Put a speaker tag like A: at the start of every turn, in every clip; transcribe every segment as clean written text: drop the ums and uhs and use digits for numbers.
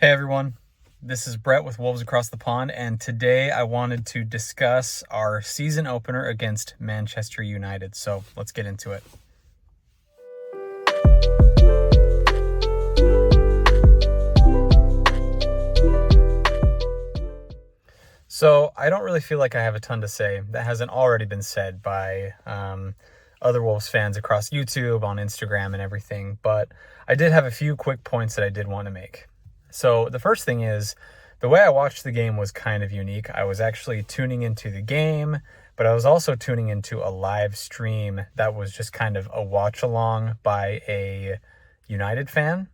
A: Hey everyone, this is Brett with Wolves Across the Pond, and today I wanted to discuss our season opener against Manchester United. So let's get into it. So I don't really feel like I have a ton to say that hasn't already been said by other Wolves fans across YouTube, on Instagram, and everything, but I did have a few quick points that I did want to make. So the first thing is, the way I watched the game was kind of unique. I was actually tuning into the game, but I was also tuning into a live stream that was just kind of a watch along by a United fan.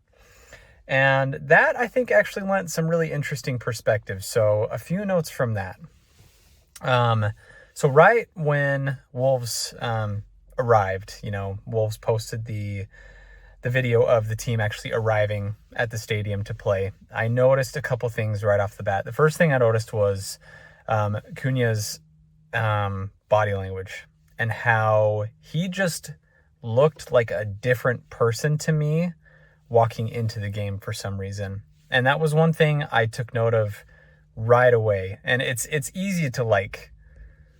A: And that, I think, actually lent some really interesting perspective. So a few notes from that. So right when Wolves arrived, Wolves posted the video of the team actually arriving at the stadium to play. I noticed a couple things right off the bat. The first thing I noticed was Cunha's body language and how he just looked like a different person to me walking into the game for some reason. And that was one thing I took note of right away. And it's easy to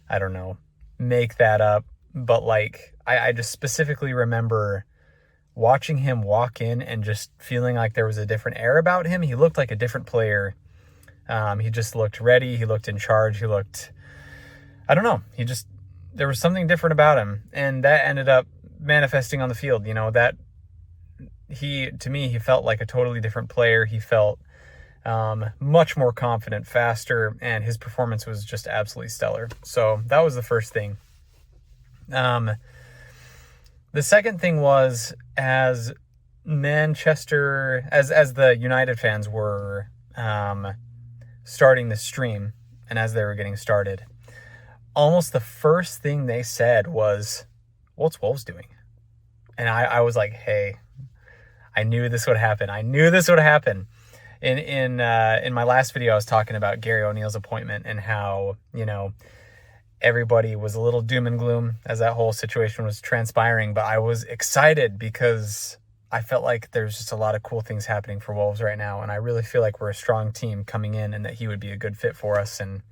A: I don't know, make that up. But I just specifically remember watching him walk in and just feeling like there was a different air about him. He looked like a different player. He just looked ready. He looked in charge. He looked, I don't know. There was something different about him. And that ended up manifesting on the field. To me, he felt like a totally different player. He felt much more confident, faster, and his performance was just absolutely stellar. So that was the first thing. The second thing was, as the United fans were starting the stream, and as they were getting started, almost the first thing they said was, "What's Wolves doing?" And I was like, "Hey, I knew this would happen. I knew this would happen." In my last video, I was talking about Gary O'Neill's appointment and how, everybody was a little doom and gloom as that whole situation was transpiring, but I was excited because I felt like there's just a lot of cool things happening for Wolves right now, and I really feel like we're a strong team coming in and that he would be a good fit for us. And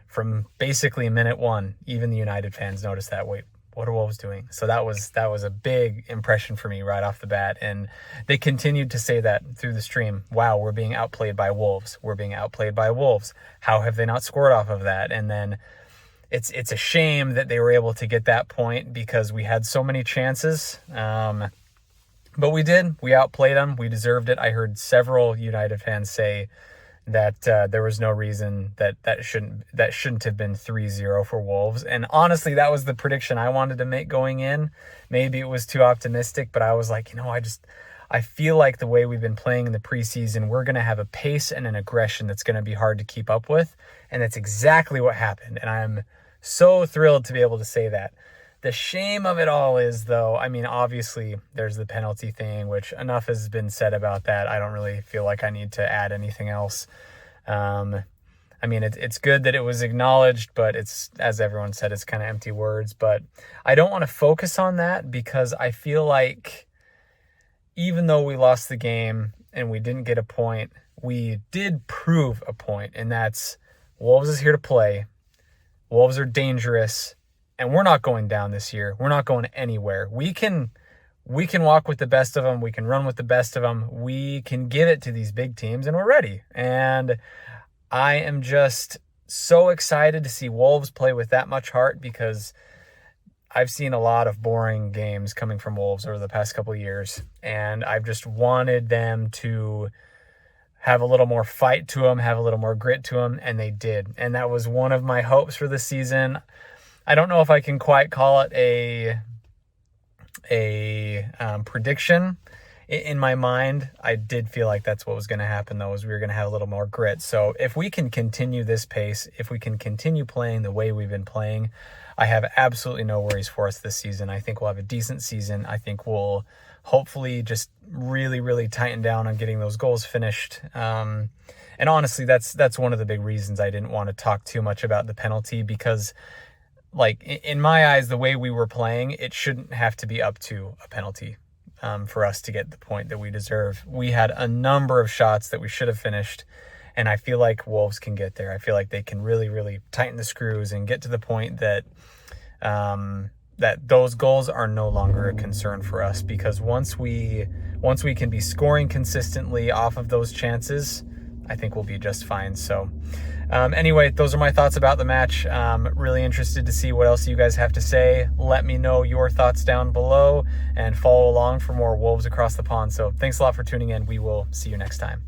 A: from basically minute one, even the United fans noticed that. Wait, what are Wolves doing? So that was a big impression for me right off the bat. And they continued to say that through the stream. Wow, we're being outplayed by Wolves. We're being outplayed by Wolves. How have they not scored off of that? And then it's a shame that they were able to get that point because we had so many chances. But we did. We outplayed them. We deserved it. I heard several United fans say that there was no reason that shouldn't have been 3-0 for Wolves. And honestly, that was the prediction I wanted to make going in. Maybe it was too optimistic, but I was like, I feel like the way we've been playing in the preseason, we're going to have a pace and an aggression that's going to be hard to keep up with. And that's exactly what happened. And I'm so thrilled to be able to say that. The shame of it all is, though, obviously there's the penalty thing, which enough has been said about that. I don't really feel like I need to add anything else. It's good that it was acknowledged, but it's, as everyone said, it's kind of empty words. But I don't want to focus on that because I feel like even though we lost the game and we didn't get a point, we did prove a point, and that's Wolves is here to play. Wolves are dangerous. And we're not going down this year. We're not going anywhere. We can walk with the best of them. We can run with the best of them. We can give it to these big teams, and we're ready. And I am just so excited to see Wolves play with that much heart because I've seen a lot of boring games coming from Wolves over the past couple of years, and I've just wanted them to have a little more fight to them, have a little more grit to them, and they did. And that was one of my hopes for the season. I don't know if I can quite call it a prediction. In my mind, I did feel like that's what was going to happen, though, is we were going to have a little more grit. So if we can continue this pace, if we can continue playing the way we've been playing, I have absolutely no worries for us this season. I think we'll have a decent season. I think we'll hopefully just really, really tighten down on getting those goals finished. And honestly, that's one of the big reasons I didn't want to talk too much about the penalty because in my eyes, the way we were playing, it shouldn't have to be up to a penalty. for us to get the point that we deserve. We had a number of shots that we should have finished, and I feel like Wolves can get there. I feel like they can really, really tighten the screws and get to the point that that those goals are no longer a concern for us, because once we can be scoring consistently off of those chances, I think we'll be just fine. So anyway, those are my thoughts about the match. Really interested to see what else you guys have to say. Let me know your thoughts down below and follow along for more Wolves Across the Pond. So thanks a lot for tuning in. We will see you next time.